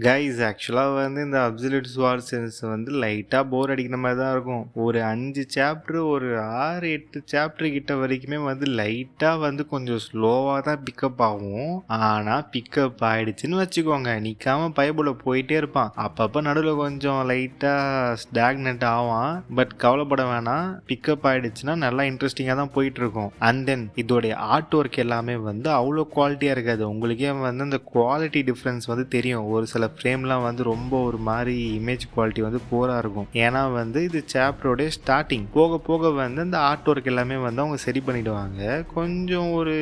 Guys ஆக்சுவலா வந்து இந்த அப்சல்யூட் ஸ்வாட் சென்ஸ் வந்து லைட்டா போர் அடிக்கிற மாதிரி தான் இருக்கும். ஒரு 5 சாப்டர் ஒரு 6, 8 சாப்டர் கிட்ட வரைக்குமே வந்து லைட்டா வந்து கொஞ்சம் ஸ்லோவா தான் பிக்கப் ஆகும். ஆனா பிக்கப் ஆயிடுச்சுன்னு வச்சுக்கோங்க, நிக்காம பைபிள போயிட்டே இருப்பான். அப்பப்ப நடுவில் கொஞ்சம் லைட்டா ஸ்டாக்னட் ஆவான். பட் கவலைப்பட வேணாம், பிக்கப் ஆயிடுச்சுன்னா நல்லா இன்ட்ரெஸ்டிங்கா தான் போயிட்டு இருக்கும். அண்ட் தென் இதோடைய ஆர்ட் ஒர்க் எல்லாமே வந்து அவ்வளோ குவாலிட்டியா இருக்காது. உங்களுக்கே வந்து அந்த குவாலிட்டி டிஃப்ரென்ஸ் வந்து தெரியும். ஒரு சில ஃப்ரேம்லாம் வந்து ரொம்ப ஒரு மாதிரி இமேஜ் குவாலிட்டி வந்து போராக இருக்கும். ஏன்னா வந்து இது சாப்டரோடைய ஸ்டார்டிங். போக போக வந்து அந்த ஆர்ட் ஒர்க் எல்லாமே வந்து அவங்க சரி பண்ணிடுவாங்க. கொஞ்சம் ஒரு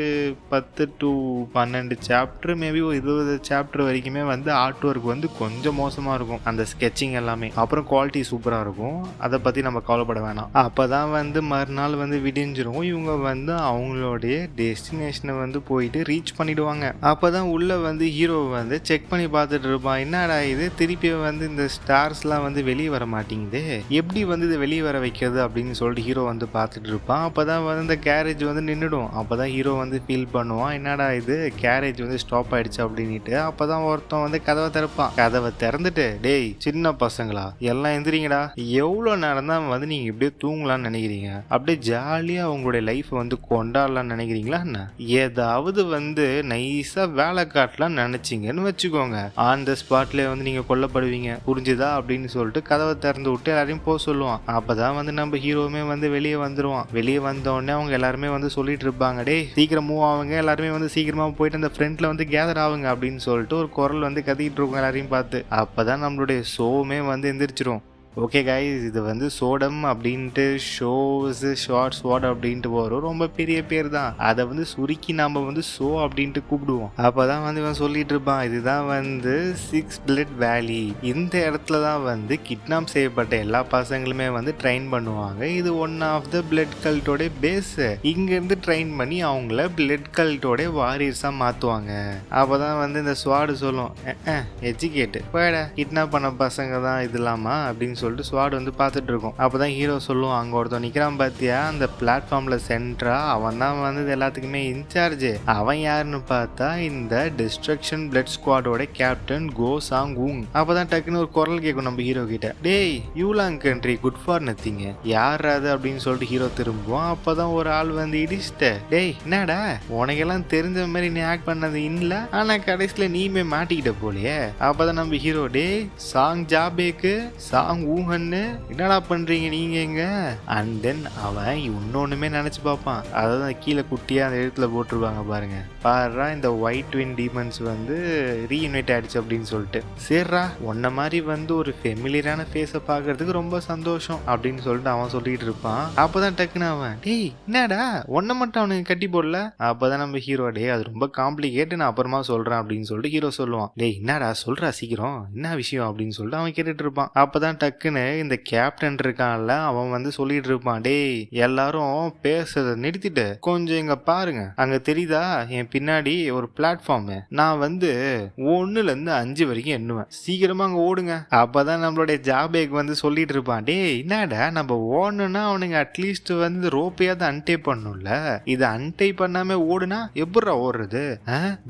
10 to 12 சாப்டர், மேபி ஒரு 20 சாப்டர் வரைக்குமே வந்து ஆர்ட் ஒர்க் வந்து கொஞ்சம் மோசமாக இருக்கும். அந்த ஸ்கெட்சிங் எல்லாமே அப்புறம் குவாலிட்டி சூப்பராக இருக்கும். அதை பற்றி நம்ம கவலைப்பட வேணாம். அப்போ தான் வந்து மறுநாள் வந்து விடிஞ்சிரும். இவங்க வந்து அவங்களுடைய டெஸ்டினேஷனை வந்து போயிட்டு ரீச் பண்ணிடுவாங்க. அப்போ தான் உள்ள வந்து ஹீரோ வந்து செக் பண்ணி பார்த்துட்டு இருப்பான். என்னடா இது திருப்பி வந்து இந்த ஸ்டார்ஸ்லாம் வந்து வெளியே வர மாட்டேங்குது, எப்படி வந்து இது வெளியே வர வைக்கிறது அப்படின்னு சொல்லிட்டு ஹீரோ வந்து பார்த்துட்டு இருப்பான். அப்போதான் வந்து இந்த கேரேஜ் வந்து நின்றுடும். அப்போதான் ஹீரோ வந்து ஃபீல் பண்ணுவான், என்னடா இது கேரேஜ் வந்து ஸ்டாப் ஆயிடுச்சு அப்படின்ட்டு. அப்போதான் ஒருத்தன் வந்து கதவை திறப்பான். கதவை திறந்துட்டு, டேய் சின்ன பசங்களா எல்லாம் எந்திரிங்கடா, எவ்வளோ நேரம் தான் வந்து நீங்கள் இப்படியே தூங்கலான்னு நினைக்கிறீங்க, அப்படியே ஜாலியாக உங்களுடைய லைஃப் வந்து கொண்டாடலான்னு நினைக்கிறீங்களா என்ன? ஏதாவது வந்து நைஸாக வேலை காட்டலாம்னு நினச்சிங்கன்னு வச்சுக்கோங்க, ஆன் த ஸ்பாட்லேயே வந்து நீங்கள் கொல்லப்படுவீங்க, புரிஞ்சுதா அப்படின்னு சொல்லிட்டு கதவை திறந்து விட்டு எல்லாரையும் போக சொல்லுவான். அப்போதான் வந்து நம்ம ஹீரோவுமே வந்து வெளியே வந்துடுவான். வெளியே வந்தோடனே அவங்க எல்லாருமே வந்து சொல்லிட்டு இருப்பாங்க, டே சீக்கிரம் மூவ் ஆகுங்க, எல்லாருமே வந்து சீக்கிரமாக போயிட்டு அந்த ஃப்ரெண்ட்ல வந்து கேதர் ஆகுங்க அப்படின்னு சொல்லிட்டு ஒரு குரல் வந்து கத்திக்கிட்டு இருக்கும் எல்லாரையும் பார்த்து. அப்போதான் நம்மளுடைய ஷோவுமே வந்து எந்திரிச்சிரும். ஓகே கைஸ், இது வந்து சோடம் அப்படின்ட்டு ஷோஸ் ஷார்ட்ஸ் வாட் அப்படின்ட்டு வரும். ரொம்ப பெரிய பேர் தான், அதை வந்து சுருக்கி நம்ம வந்து ஷோ அப்படின்ட்டு கூப்பிடுவோம். அப்போதான் வந்து இவன் சொல்லிட்டு இருப்பான், இதுதான் வந்து 6 பிளட் வேலி. இந்த இடத்துல தான் வந்து கிட்னாப் செய்யப்பட்ட எல்லா பசங்களுமே வந்து ட்ரெயின் பண்ணுவாங்க. இது ஒன் ஆஃப் த பிளட் கல்ட்டோட பேஸ். இங்கேருந்து ட்ரெயின் பண்ணி அவங்கள பிளட் கல்ட்டோட வாரியர்ஸாக மாற்றுவாங்க. அப்போதான் வந்து இந்த ஸ்வாடு சொல்லும், எஜுகேட்டு போயடா, கிட்னாப் பண்ண பசங்க தான் இது இல்லாமா அப்படின்னு சொல்லிட்டு ஸ்வாட் வந்து பார்த்துட்டு இருக்கும். அப்போதான் ஹீரோ சொல்லுவான், அங்கே ஒருத்தன் நிற்கிறான் பார்த்தியா அந்த பிளாட்ஃபார்மில் சென்ட்ரா, அவன் தான் வந்து எல்லாத்துக்குமே இன்சார்ஜ். அவன் யாருன்னு பார்த்தா இந்த டிஸ்ட்ரக்ஷன் பிளட் ஸ்குவாடோட கேப்டன் கோ சாங் ஊங். அப்போதான் டக்குன்னு ஒரு குரல் கேட்கும் நம்ம ஹீரோ கிட்ட, டேய் யூலாங் கண்ட்ரி குட் ஃபார் நத்திங்க, யார் அது அப்படின்னு சொல்லிட்டு ஹீரோ திரும்புவோம். அப்போதான் ஒரு ஆள் வந்து இடிச்சிட்ட, டேய் என்னடா உனக்கெல்லாம் தெரிஞ்ச மாதிரி நீ ஆக்ட் பண்ணது இல்லை, ஆனால் கடைசியில் நீமே மாட்டிக்கிட்ட போலையே. அப்போதான் நம்ம ஹீரோ, டேய் சாங் ஜாபேக்கு சாங் ஊஹன்னு என்னடா பண்றீங்க நீங்க எங்க? அண்ட் தென் அவன் இன்னொன்னுமே நினைச்சு பார்ப்பான். அதாவது கீழே குட்டியா அந்த எழுத்துல போட்டுருவாங்க பாருங்க, பாருடா இந்த ஒயிட் ட்வின் டீமன்ஸ் வந்து ரீஇன்வைட் ஆயிடுச்சு அப்படின்னு சொல்லிட்டு. சரிடா உன்ன மாதிரி வந்து ஒரு ஃபெமிலியரான ஃபேஸை பார்க்கறதுக்கு ரொம்ப சந்தோஷம் அப்படின்னு சொல்லிட்டு அவன் சொல்லிட்டு இருப்பான். அப்போதான் டக்குன்னு அவன், டேய் என்னடா உன்னை மட்டும் அவனுக்கு கட்டி போடல? அப்போதான் நம்ம ஹீரோ, டே அது ரொம்ப காம்ப்ளிகேட், நான் அப்புறமா சொல்றேன் அப்படின்னு சொல்லிட்டு ஹீரோ சொல்லுவான். டேய் என்னடா சொல்றா சீக்கிரம், என்ன விஷயம் அப்படின்னு சொல்லிட்டு அவன் கேட்டுட்டு இருப்பான். அப்பதான் டக்குன்னு இந்த கேப்டன் இருக்கான்ல, அவன் வந்து சொல்லிட்டு இருப்பான், டேய் எல்லாரும் பேசுறத நிறுத்திட்டு கொஞ்சம் இங்க பாருங்க, அங்க தெரியுதா என் பின்னாடி ஒரு பிளாட்ஃபார்ம், நான் வந்து 1ல இருந்து 5 வரைக்கும் எண்ணுவேன், சீக்கிரமா அங்க ஓடுங்க. அப்பதான் நம்மளுடைய ஜாபேக் வந்து சொல்லிட்டு இருப்பான், டேய் என்னடா நம்ம ஓடணும்னா அவனுங்க அட்லீஸ்ட் வந்து ரோப்பையாவது அன்டை பண்ணும்ல, இது அன்டை பண்ணாம ஓடுனா எப்படா ஓடுறது?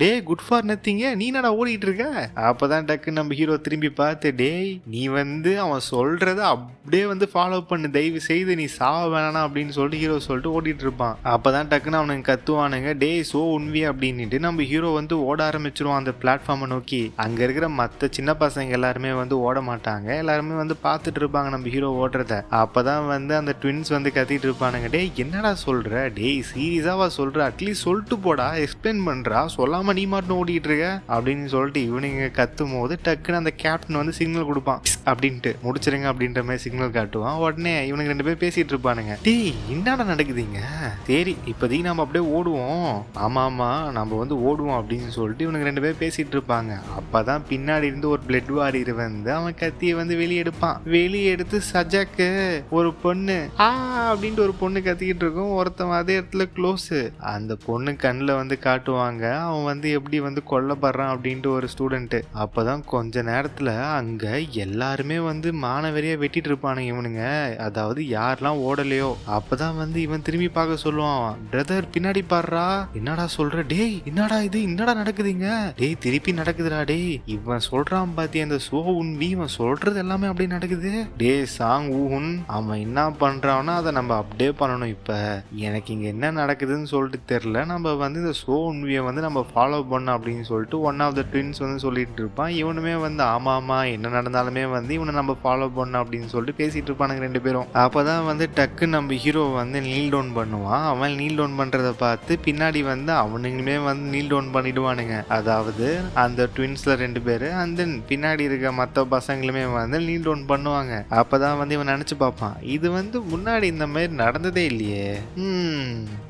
டே குட் ஃபார் நத்திங்க, நீ என்னடா ஓடிட்டு இருக்க? அப்பதான் டக்கு நம்ம ஹீரோ திரும்பி பார்த்து, டேய் நீ வந்து அவன் சொல்றத அப்படியே வந்து ஃபாலோ பண்ணு, தயவு செய்து நீ சாவ வேணாம் அப்படின்னு சொல்லிட்டு ஹீரோ சொல்லிட்டு ஓடிட்டு இருப்பான். அப்பதான் டக்குன்னு அவனுக்கு கத்துவானுங்க, டே சோ உண்வி அப்படின்ட்டு நம்ம ஹீரோ வந்து ஓட ஆரம்பிச்சிருவான் அந்த பிளாட்ஃபார்மை நோக்கி. அங்க இருக்கிற மற்ற சின்ன பசங்க எல்லாருமே வந்து ஓட மாட்டாங்க, எல்லாருமே வந்து பார்த்துட்டு இருப்பாங்க நம்ம ஹீரோ ஓடுறத. அப்பதான் வந்து அந்த ட்வின்ஸ் வந்து கத்திட்டு இருப்பானுங்க, டே என்னடா சொல்ற, டேய் சீரியஸாவா சொல்ற, அட்லீஸ்ட் சொல்லிட்டு போடா, எக்ஸ்பிளைன் பண்றா, சொல்லாம நீ மட்டும் ஓடிட்டு இருக்க அப்படின்னு சொல்லிட்டு இவனுங்க கத்தும் போது டக்குன்னு அந்த கேப்டன் வந்து சிக்னல் கொடுப்பான், அப்படின்ட்டு முடிச்சிருங்க அப்படின்ற மாதிரி சிக்னல் காட்டுவான். உடனே இவனுக்கு 2 பேர் பேசிட்டு இருப்பானுங்க, டேய் என்னடா நடக்குதுங்க, சரி இப்போதைக்கு நம்ம அப்படியே ஓடுவோம், ஆமா ஆமா நம்ம வந்து ஓடுவோம் அப்படின்னு சொல்லிட்டு இவனுக்கு 2 பேர் பேசிட்டு இருப்பாங்க. அப்பதான் பின்னாடி இருந்து ஒரு பிளட் வாரியர் வந்து அவன் கத்தியை வந்து வெளியே எடுப்பான். வெளியே எடுத்து சஜாக்கு ஒரு பொண்ணு அப்படின்ட்டு ஒரு பொண்ணு கத்திக்கிட்டு இருக்கும். ஒருத்தன் அதே இடத்துல க்ளோஸ், அந்த பொண்ணு கண்ணில் வந்து காட்டுவாங்க அவன் வந்து எப்படி வந்து கொல்லப்படுறான் அப்படின்ட்டு ஒரு ஸ்டூடெண்ட். அப்பதான் கொஞ்ச நேரத்துல அங்க எல்லாருமே வந்து ஆனவரையே வெட்டிட்டு இருப்பானுங்க இவனுங்க. அதாவது யாரெல்லாம் ஓடலையோ அப்பதான் வந்து இவன் திரும்பி பார்க்க சொல்லுவான், பிரதர் பின்னாடி பாடுறா. என்னடா சொல்ற டேய், என்னடா இது, என்னடா நடக்குதுங்க, டேய் திருப்பி நடக்குதுடா டேய். இவன் சொல்றான் பாத்தி அந்த சோ உன்வி, இவன் சொல்றது எல்லாமே அப்படியே நடக்குது. டே சாங் ஊஹுன் அவன் என்ன பண்றான்னா அதை நம்ம அப்படியே பண்ணணும். இப்ப எனக்கு இங்க என்ன நடக்குதுன்னு சொல்லிட்டு தெரியல, நம்ம வந்து இந்த சோ உன்வியை வந்து நம்ம ஃபாலோ பண்ண அப்படின்னு சொல்லிட்டு ஒன் ஆஃப் த ட்வின்ஸ் வந்து சொல்லிட்டு இருப்பான். இவனுமே வந்து ஆமா ஆமா என்ன நடந்தாலுமே வந்து இவனை நம்ம ஃபாலோ பண்ண அப்படின்னு சொல்லிட்டு பேசிட்டு இருப்பானுங்க ரெண்டு பேரும். அப்பதான் வந்து டக்கு நம்ம ஹீரோ வந்து நீல் டவுன் பண்ணுவான். அவன் நீல் டவுன் பண்றத பார்த்து பின்னாடி வந்து அவனுங்களுமே வந்து நீல் டவுன் பண்ணிடுவானுங்க. அதாவது அந்த ட்வின்ஸ்ல ரெண்டு பேரு அண்ட் தென் பின்னாடி இருக்க மற்ற பசங்களுமே வந்து நீல் டவுன் பண்ணுவாங்க. அப்பதான் வந்து இவன் நினைச்சு பார்ப்பான், இது வந்து முன்னாடி இந்த மாதிரி நடந்ததே இல்லையே,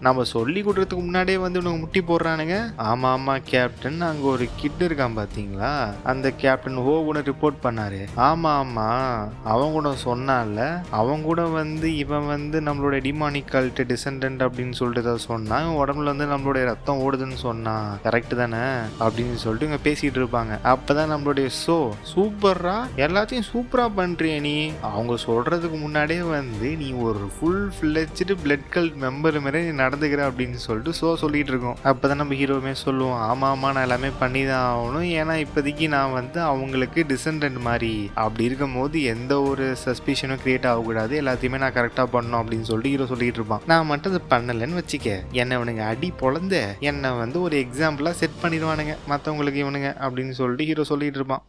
நம்ம சொல்லி கொடுறதுக்கு முன்னாடியே வந்து இவனுக்கு முட்டி போடுறானுங்க. ஆமா ஆமா கேப்டன், அங்க ஒரு கிட் இருக்கான் பாத்தீங்களா, அந்த கேப்டன் ஹோ கூட ரிப்போர்ட் பண்ணாரு. ஆமா ஆமா அவன் கூட சொன்னான்ல, அவன் கூட வந்து இவன் வந்து நம்மளோட டிமானிக் கல்ட் டிசெண்டன்ட் அப்படின்னு சொல்லிட்டு சொன்னான், உடம்புல வந்து நம்மளுடைய ரத்தம் ஓடுதுன்னு சொன்னான், கரெக்ட் தானே அப்படின்னு சொல்லிட்டு இவங்க பேசிட்டு இருப்பாங்க. அப்பதான் நம்மளுடைய சோ சூப்பரா எல்லாத்தையும் சூப்பரா பண்றிய நீ, அவங்க சொல்றதுக்கு முன்னாடியே வந்து நீ ஒரு ஃபுல் ஃபிளெட்ஜ்டு பிளட் கல்ட் மெம்பர் மாதிரி நீ நடந்துக்கிற அப்படின்னு சொல்லிட்டு சோ சொல்லிட்டு இருக்கோம். அப்பதான் நம்ம ஹீரோவுமே சொல்லுவோம், ஆமா ஆமா நான் எல்லாமே பண்ணி தான் ஆகணும், ஏன்னா இப்போதைக்கு நான் வந்து அவங்களுக்கு டிசெண்டன்ட் மாதிரி, அப்படி இருக்கும் போது எந்த ஒரு சஸ்பிஷனும் கிரியேட் ஆகக்கூடாது, எல்லாத்தையுமே நான் கரெக்டாக பண்ணணும் அப்படின்னு சொல்லிட்டு ஹீரோ சொல்லிட்டு இருப்பான். நான் மட்டும் அதை பண்ணலைன்னு வச்சுக்க, என்னை இவனுங்க அடி பொழந்த என்னை வந்து ஒரு எக்ஸாம்பிளாக செட் பண்ணிடுவானுங்க மற்றவங்களுக்கு இவனுங்க அப்படின்னு சொல்லிட்டு ஹீரோ சொல்லிட்டு இருப்பான்.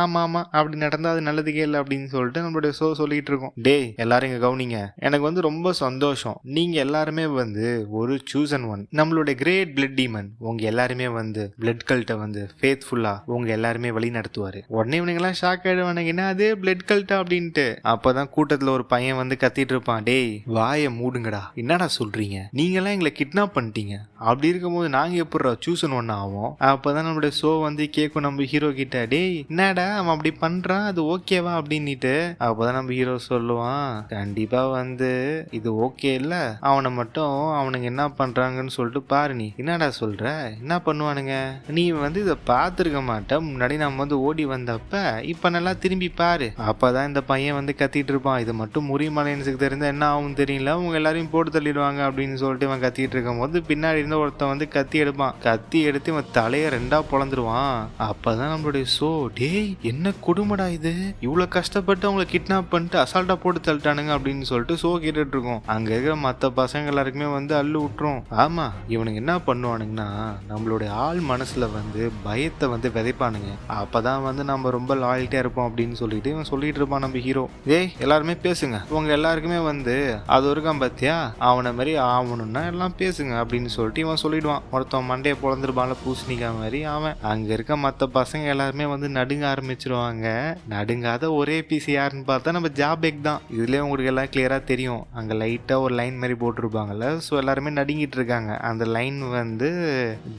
ஆமா ஆமா அப்படி நடந்தா அது நல்லதுக்கே இல்லை அப்படின்னு சொல்லிட்டு நம்மளுடைய ஷோ சொல்லிட்டு இருக்கோம். டே எல்லாரும் இங்க கவனிங்க, எனக்கு வந்து ரொம்ப சந்தோஷம், நீங்க எல்லாருமே வந்து ஒரு சூசன் ஒன், நம்மளுடைய கிரேட் பிளட் டீமன் உங்க எல்லாருமே வந்து பிளட் கல்ட்டை வந்து ஃபேத்ஃபுல்லா உங்க எல்லாருமே வழி நடத்துவாரு. உடனே இவனுங்கெல்லாம் ஷாக் ஆயிடுவானுங்க, என்ன அதே பிளட் கல்ட்டா அப்படின்ட்டு. அப்பதான் கூட்டத்துல ஒரு பையன் வந்து கத்திட்டு இருப்பான், டேய் வாயை மூடுங்கடா, என்னடா சொல்றீங்க, நீங்க எல்லாம் எங்களை கிட்னாப் பண்ணிட்டீங்க, அப்படி இருக்கும்போது நாங்க எப்படிடா சூசன் ஒன்னு ஆகும். அப்பதான் நம்மளுடைய ஷோ வந்து கேட்கும் நம்ம ஹீரோ கிட்ட, டேய் என்னடா அவன் அப்படி பண்றான், அது ஓகேவா அப்படின்னுட்டு. அப்பதான் நம்ம ஹீரோ சொல்லுவான், கண்டிப்பா வந்து இது ஓகே இல்ல, அவனை மட்டும் அவனுங்க என்ன பண்றாங்கன்னு சொல்லிட்டு பாரு. நீ என்னடா சொல்ற, என்ன பண்ணுவானுங்க, நீ வந்து இதை பார்த்துருக்க மாட்ட, முன்னாடி நம்ம வந்து ஓடி வந்தப்ப, இப்ப நல்லா திரும்பி பாரு. அப்பதான் இந்த பையன் வந்து கத்திட்டு இருப்பான், இது மட்டும் முறிமலைன்ஸுக்கு தெரிஞ்சா என்ன ஆகும் தெரியல, அவங்க எல்லாரையும் போட்டு தள்ளிடுவாங்க அப்படின்னு சொல்லிட்டு இவன் கத்திட்டு இருக்கும் போது பின்னாடி இருந்த ஒருத்தன் வந்து கத்தி எடுப்பான். கத்தி எடுத்து இவன் தலைய ரெண்டா பொழந்துருவான். அப்பதான் நம்மளுடைய ஷோ, டேய் என்ன கொடுமடா இது, இவ்வளவு கஷ்டப்பட்டு அவங்களை கிட்னாப் பண்ணிட்டு அசால்ட்டா போட்டு தள்ளிட்டானுங்க அப்படின்னு சொல்லிட்டு ஷோ கேட்டுட்டு இருக்கோம். அங்க இருக்கிற மற்ற பசங்க எல்லாருக்குமே வந்து அள்ளு விட்டுரும். ஆமா இவனுக்கு என்ன பண்ணுவானுங்கன்னா நம்மளுடைய ஆள் மனசுல வந்து பயத்தை வந்து விதைப்பானுங்க, அப்பதான் வந்து நம்ம ரொம்ப லாயல்ட்டியா இருப்போம் அப்படின்னு சொல்லிட்டு இவன் சொல்லிட்டு இருப்பான் நம்ம ஹீரோ. ஏய் எல்லாருமே பேசுங்க, உங்க எல்லாருக்குமே வந்து அது இருக்கான் பாத்தியா, அவனை மாதிரி ஆகணும்னா எல்லாம் பேசுங்க அப்படின்னு சொல்லிட்டு இவன் சொல்லிடுவான். ஒருத்தன் மண்டையை பொழந்துருப்பான்ல பூசணிக்கா மாதிரி, அவன் அங்க இருக்க மற்ற பசங்க எல்லாருமே வந்து நடுங்க ஆரம்பிச்சிருவாங்க. நடுங்காத ஒரே பீஸ் யாருன்னு பார்த்தா நம்ம ஜாபேக் தான். இதுலயே உங்களுக்கு எல்லாம் கிளியரா தெரியும், அங்க லைட்டா ஒரு லைன் மாதிரி போட்டிருப்பாங்கல்ல, ஸோ எல்லாருமே நடுங்கிட்டு இருக்காங்க. அந்த லைன் வந்து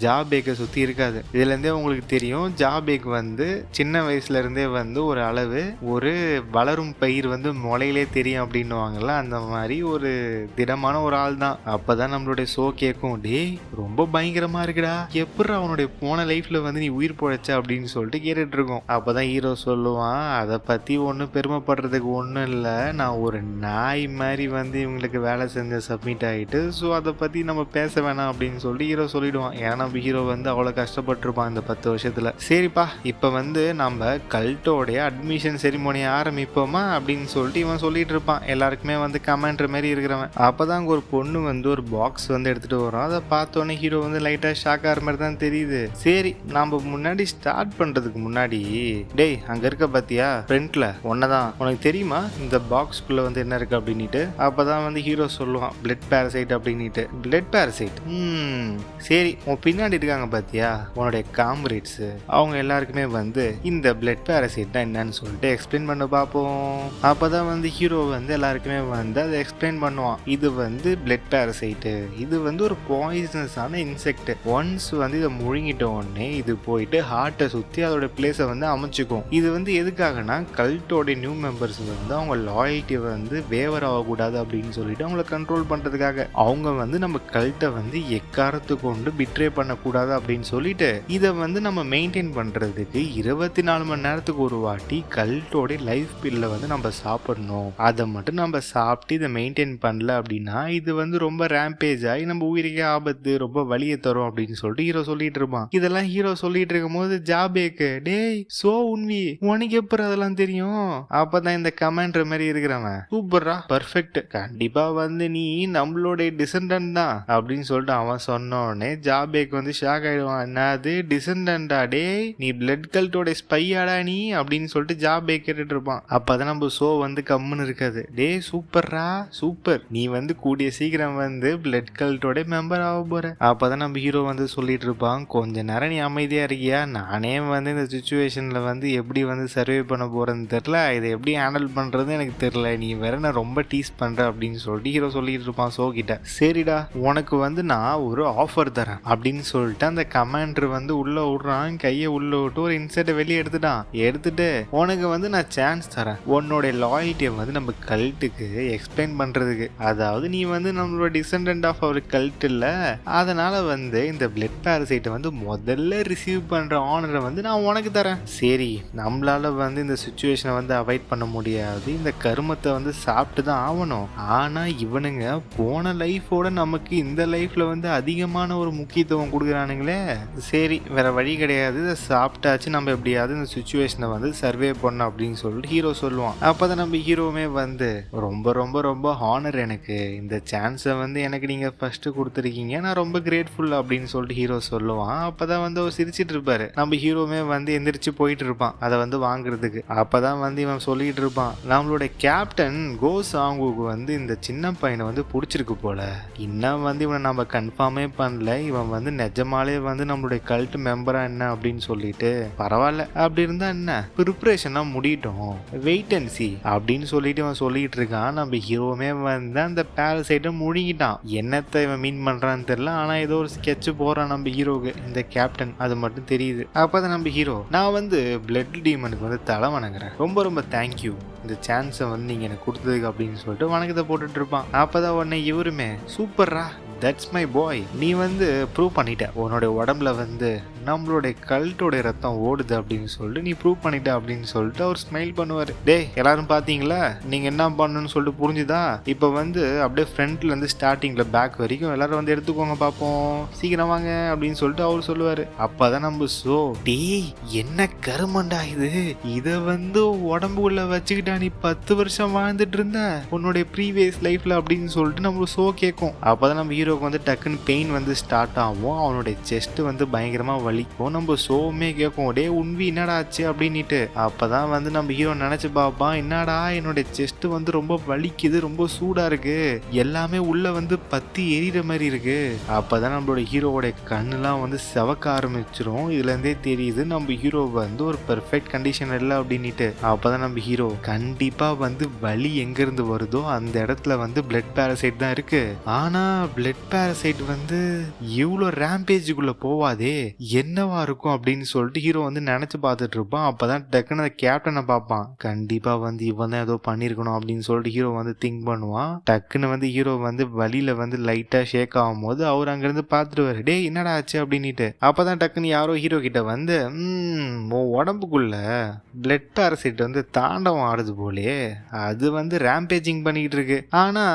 ஜாபேக்கை சுத்தி இருக்காது. இதுல இருந்தே உங்களுக்கு தெரியும், ஜாபேக் வந்து சின்ன வயசுல இருந்தே வந்து ஒரு அளவு ஒரு வளரும் பயிர் வந்து முளையிலே தெரியும் அப்படின்னுவாங்கல்ல, அந்த மாதிரி ஒரு திடமான ஒரு ஆள் தான். அப்பதான் நம்மளுடைய ஷோ கேட்கும், டேய் ரொம்ப பயங்கரமா இருக்குடா, எப்படி அவனுடைய போன லைஃப்ல வந்து நீ உயிர் பொழைச்ச அப்படின்னு சொல்லிட்டு கேட்டுட்டு இருக்கோம். அப்பதான் ஹீரோ சொல்லுவான், அதை பத்தி ஒன்றும் பெருமைப்படுறதுக்கு ஒன்றும் இல்லை, நான் ஒரு நாய் மாதிரி வந்து இவங்களுக்கு வேலை செஞ்ச சப்மிட் ஆகிட்டு, ஸோ அதை பத்தி நம்ம பேச வேணாம் அப்படின்னு சொல்லிட்டு ஹீரோ சொல்லிடுவான். ஏன்னா நம்ம ஹீரோ வந்து அவ்வளோ கஷ்டப்பட்டிருப்பான் இந்த 10 வருஷத்துல. சரிப்பா இப்போ வந்து நம்ம கல்ட்டோடைய அட்மிஷன் செரிமோனியை ஆரம்பிப்போமா அப்படின்னு சொல்லிட்டு இவன் சொல்லிட்டு இருப்பான். எல்லாருக்குமே வந்து கமெண்ட்ற மாதிரி இருக்கிறவன். அப்பதான் அங்கே ஒரு பொண்ணு வந்து ஒரு பாக்ஸ் வந்து எடுத்துட்டு வரும். அதை பார்த்தோன்னே ஹீரோ வந்து லைட்டா ஷாக் ஆகிற மாதிரி தான் தெரியுது. சரி நம்ம முன்னாடி ஸ்டார்ட் பண்றதுக்கு முன்னாடி, டேய் அங்க இருக்க பாத்தியா ஃப்ரண்ட்ல ஒன்னதான், உனக்கு தெரியுமா இந்த பாக்ஸ்குள்ள வந்து என்ன இருக்கு அப்படின்ட்டு. அப்பதான் வந்து ஹீரோ சொல்லுவான், பிளட் பேரசைட் அப்படின்ட்டு. பிளட் பேரசைட், சரி உன் பின்னாடி இருக்காங்க பாத்தியா உன்னுடைய காம்ரேட்ஸ், அவங்க எல்லாருக்குமே வந்து இந்த பிளட் பேரசைட்னா என்னன்னு சொல்லிட்டு எக்ஸ்பிளைன் பண்ண பார்ப்போம். அப்பதான் வந்து ஹீரோ வந்து எல்லாருக்குமே வந்து அதை எக்ஸ்பிளைன் பண்ணுவான். இது வந்து பிளட் பேரசைட், இது வந்து ஒரு பாய்சனஸான இன்செக்ட். ஒன்ஸ் வந்து இதை முழுங்கிட்ட உடனே இது போயிட்டு ஹார்ட்டை சுற்றி அதோட பிளேஸை வந்து அமைச்சுக்கும். இது வந்து எதுக்காகனா கல்ட்டோட நியூ மெம்பர்ஸ் வந்து அவங்க லாயல்ட்டியை வந்து வேவர் ஆகக்கூடாது அப்படின்னு சொல்லிட்டு அவங்கள கண்ட்ரோல் பண்ணுறதுக்காக. அவங்க வந்து நம்ம கல்ட்டை வந்து எக்காரத்து கொண்டு பிட்ரே பண்ணக்கூடாது அப்படின்னு சொல்லிட்டு இதை வந்து நம்ம மெயின்டைன் பண்ணுறதுக்கு 24 மணி நேரத்துக்கு ஒரு வாட்டி கல்ட்டோட கல்ட்டோட லைஃப் பில்ல வந்து நம்ம சாப்பிடணும். அதை மட்டும் நம்ம சாப்பிட்டு இதை மெயின்டைன் பண்ணல அப்படின்னா இது வந்து ரொம்ப ரேம்பேஜ் ஆகி நம்ம உயிருக்கே ஆபத்து, ரொம்ப வலியை தரும் அப்படின்னு சொல்லிட்டு ஹீரோ சொல்லிட்டு இருப்பான். இதெல்லாம் ஹீரோ சொல்லிட்டு இருக்கும் போது ஜாபேக்கு, டேய் சோ உண்வி உனக்கு எப்படி அதெல்லாம் தெரியும்? அப்பதான் இந்த கமாண்டர் மாதிரி இருக்கிறவன், சூப்பரா பர்ஃபெக்ட், கண்டிப்பா வந்து நீ நம்மளுடைய டிசெண்டன்ட் தான் அப்படின்னு சொல்லிட்டு அவன் சொன்னோடனே ஜாபேக் வந்து ஷாக் ஆயிடுவான். என்னது டிசெண்டன்டா? டேய் நீ பிளட் கல்ட்டோட ஸ்பையாடா நீ அப்படின்னு சொல்லிட்டு ஜாபேக் கேட்டுட்டு இருப்பான். அப்பதான் நம்ம சோ வந்து கம்முன்னு இருக்காது. டேய் சூப்பர்ரா சூப்பர், நீ வந்து கூடிய சீக்கிரம் வந்து பிளட் கல்ட்டோட மெம்பர் ஆக போற. அப்பதான் நம்ம ஹீரோ வந்து சொல்லிட்டு இருப்பான், கொஞ்ச நேரம் நீ அமைதியா இருக்கியா? நானே வந்து இந்த சுச்சுவேஷன்ல வந்து எப்படி வந்து சர்வே பண்ண போறேன்னு தெரியல, இதை எப்படி ஹேண்டில் பண்றது எனக்கு தெரியல, நீ வேற நான் ரொம்ப டீஸ் பண்ற அப்படின்னு சொல்லிட்டு ஹீரோ சொல்லிட்டு இருப்பான் சோ கிட்ட. சரிடா உனக்கு வந்து நான் ஒரு ஆஃபர் தரேன் அப்படின்னு சொல்லிட்டு அந்த கமாண்டர் வந்து உள்ள விடுறான். கையை உள்ள விட்டு ஒரு இன்சைட்டை வெளியே எடுத்துட்டு உனக்கு வந்து நான் சான்ஸ் தரேன் உன்னோட லாயல்ட்டியை வந்து நம்ம கல்ட்டுக்கு எக்ஸ்பிளைன் பண்றதுக்கு. அதாவது நீ வந்து நம்மளோட டிசெண்டன்ட் ஆஃப் அவர் கல்ட் இல்ல, அதனால வந்து இந்த பிளட் பாரசைட்டை வந்து முதல்ல ரிசீவ் பண்ற ஆனரை வந்து நான் உனக்கு தரேன். சரி நம்மளால வந்து இந்த சுச்சுவேஷனை வந்து அவாய்ட் பண்ண முடியாது, இந்த கருமத்தை வந்து சாப்பிட்டு தான் ஆகணும். ஆனா இவனுங்க போன லைஃபோட நமக்கு இந்த லைஃப்ல வந்து அதிகமான ஒரு முக்கியத்துவம் கொடுக்குறானுங்களே. சரி வேற வழி கிடையாது, இதை சாப்பிட்டாச்சு நம்ம எப்படியாவது இந்த சுச்சுவேஷனை வந்து சர்வே பண்ணணும் அப்படின்னு சொல்லிட்டு ஹீரோ சொல்லுவான். அப்பதான் நம்ம ஹீரோவுமே வந்து ரொம்ப ரொம்ப ரொம்ப ஹானர், எனக்கு இந்த சான்ஸை வந்து எனக்கு நீங்க ஃபர்ஸ்ட் கொடுத்துருக்கீங்க, நான் ரொம்ப கிரேட்ஃபுல் அப்படின்னு சொல்லிட்டு ஹீரோ சொல்லுவான். அப்பதான் வந்து அவர் சிரிச்சிட்டு இருப்பாரு. நம்ம ஹீரோவுமே வந்து எந்திரிச்சு போயிட்டு இருப்பான் அதை வந்து வாங்குறதுக்கு. அப்பதான் வந்து இவன் சொல்லிட்டு இருப்பான், நம்மளோட கேப்டன் கோ சாங்குக்கு வந்து இந்த சின்ன பையனை வந்து பிடிச்சிருக்கு போல, இன்னும் வந்து இவனை நம்ம கன்ஃபார்மே பண்ணல, இவன் வந்து நிஜமாலே வந்து நம்மளுடைய கல்ட் மெம்பரா என்ன அப்படின்னு சொல்லிட்டு. பரவாயில்ல அப்படி இருந்தா என்ன, ப்ரிப்பரேஷன்லாம் முடியட்டும், வெயிட் அண்ட் சி அப்படின்னு சொல்லிட்டு இவன் சொல்லிட்டு இருக்கான். நம்ம ஹீரோவுமே வந்து அந்த பேரசைட்டை முழுங்கிட்டான். என்னத்தை இவன் மீன் பண்றான்னு தெரியல, ஆனா ஏதோ ஒரு ஸ்கெட்ச் போறான் நம்ம ஹீரோக்கு இந்த கேப்டன், அது மட்டும் தெரியுது. அப்பதான் நம்ம ஹீரோ, நான் வந்து பிளட் டீமனுக்கு வந்து தலை வணங்குறேன், ரொம்ப ரொம்ப தேங்க்யூ இந்த சான்ஸை வந்து நீங்க எனக்கு கொடுத்ததுக்கு அப்படின்னு சொல்லிட்டு வணக்கத்தை போட்டுட்டு இருப்பான். அப்பதான் உடனே இவருமே, சூப்பர்ரா தட்ஸ் மை பாய், நீ வந்து ப்ரூவ் பண்ணிட்ட உன்னோட உடம்புல வந்து நம்மளுடைய கல்ட்டோட ரத்தம் ஓடுது அப்படின்னு சொல்லிட்டு நீ ப்ரூவ் பண்ணிட்ட அப்படின்னு சொல்லிட்டு அவர் ஸ்மைல் பண்ணுவார். டே எல்லாரும் பார்த்தீங்களா நீங்கள் என்ன பண்ணணும்னு சொல்லிட்டு புரிஞ்சுதா? இப்போ வந்து அப்படியே ஃப்ரண்ட்ல இருந்து ஸ்டார்டிங்கில் பேக் வரைக்கும் எல்லாரும் வந்து எடுத்துக்கோங்க பார்ப்போம், சீக்கிரம் வாங்க அப்படின்னு சொல்லிட்டு அவர் சொல்லுவார். அப்போதான் நம்ம சோ, டே என்ன கருமண்டா இது, இதை வந்து உடம்புக்குள்ள வச்சுக்கிட்டா நீ 10 வருஷம் வாழ்ந்துட்டு இருந்த உன்னுடைய ப்ரீவியஸ் லைஃப்ல அப்படின்னு சொல்லிட்டு நம்ம சோ கேட்கும். அப்போதான் நம்ம ஹீரோக்கு வந்து டக்குன்னு பெயின் வந்து ஸ்டார்ட் ஆகும், அவனுடைய செஸ்ட் வந்து பயங்கரமாக வலிக்கும். நம்ம சோவுமே கேட்கும், டே உண்வி என்னடா ஆச்சு அப்படின்ட்டு. அப்பதான் வந்து நம்ம ஹீரோ நினைச்சு பார்ப்பான், என்னடா என்னோட செஸ்ட் வந்து ரொம்ப வலிக்குது, ரொம்ப சூடா இருக்கு, எல்லாமே உள்ள வந்து பத்தி எரியிற மாதிரி இருக்கு. அப்பதான் நம்மளோட ஹீரோவோட கண்ணுலாம் வந்து செவக்க ஆரம்பிச்சிரும். இதுல இருந்தே தெரியுது நம்ம ஹீரோ வந்து ஒரு பெர்ஃபெக்ட் கண்டிஷன் இல்லை அப்படின்ட்டு. அப்பதான் நம்ம ஹீரோ, கண்டிப்பா வந்து வலி எங்க இருந்து வருதோ அந்த இடத்துல வந்து பிளட் பாரசைட் தான் இருக்கு, ஆனா பிளட் பாரசைட் வந்து இவ்வளோ ரேம்பேஜுக்குள்ள போவாதே, என்னவா இருக்கும் அப்படின்னு சொல்லிட்டு ஹீரோ வந்து நினைச்சு பார்த்துட்டு இருப்பான். அப்பதான் டக்குன்னு அந்த கேப்டனை பார்ப்பான், கண்டிப்பா வந்து இவன் தான் ஏதோ பண்ணிருக்கணும் அப்படின்னு சொல்லிட்டு ஹீரோ வந்து திங்க் பண்ணுவான். டக்குன்னு வந்து ஹீரோ வந்து வழியில வந்து லைட்டா ஷேக் ஆகும் போது அவர் அங்கிருந்து பார்த்துருவாரு, டே என்னடா ஆச்சு அப்படின்ட்டு. அப்பதான் டக்குன்னு யாரோ ஹீரோ கிட்ட வந்து, உடம்புக்குள்ள பிளட் பாரசைட் வந்து தாண்டவம் ஆடுது போலே, அது வந்து ரேம்பேஜிங் பண்ணிக்கிட்டு இருக்கு, ஆனா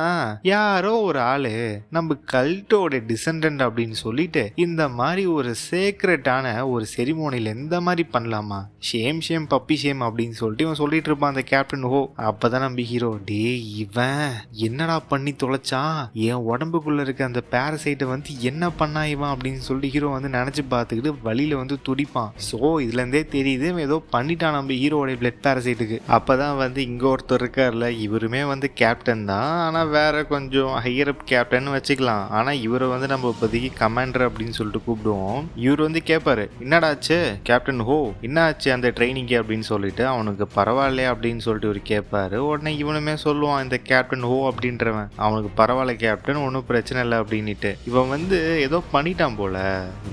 யாரோ ஒரு ஆளு நம்ம கல்ட்டோட டிசெண்டன்ட் அப்படின்னு சொல்லிட்டு இந்த மாதிரி ஒரு சேக்ரெட்டான ஒரு செரிமோனில இந்த மாதிரி பண்ணலாமா, ஷேம் பப்பி ஷேம் அப்படின்னு சொல்லிட்டு இவன் சொல்லிட்டு இருப்பான் அந்த கேப்டன் ஹோ. அப்பதான் நம்ம ஹீரோ, டே இவன் என்னடா பண்ணி தொலைச்சான், என் உடம்புக்குள்ள இருக்க அந்த பாரசைட்டை வந்து என்ன பண்ணா இவன் அப்படின்னு சொல்லிட்டு ஹீரோ வந்து நினைச்சு பார்த்துக்கிட்டு வழியில வந்து துடிப்பான். ஸோ இதுல இருந்தே தெரியுது ஏதோ பண்ணிட்டான் நம்ம ஹீரோட பிளட் பாரசைட்டுக்கு. அப்பதான் வந்து இங்க ஒருத்தர் இருக்கார்ல, இவருமே வந்து கேப்டன் தான், ஆனா வேற கொஞ்சம் ஹையர் அப் கேப்டன் வச்சுக்கலாம், ஆனா இவரை வந்து நம்ம இப்போதைக்கு கமாண்டர் அப்படின்னு சொல்லிட்டு கூப்பிடுவோம். இவர் வந்து கேட்பாரு, என்னடாச்சு கேப்டன் ஹோ, என்ன ஆச்சு அந்த ட்ரைனிங்கு அப்படின்னு சொல்லிட்டு. அவனுக்கு பரவாயில்லையா அப்படின்னு சொல்லிட்டு இவர் கேட்பாரு. உடனே இவனுமே சொல்லுவான் இந்த கேப்டன் ஹோ அப்படின்றவன், அவனுக்கு பரவாயில்ல கேப்டன், ஒன்றும் பிரச்சனை இல்லை அப்படின்ட்டு. இவன் வந்து ஏதோ பண்ணிட்டான் போல,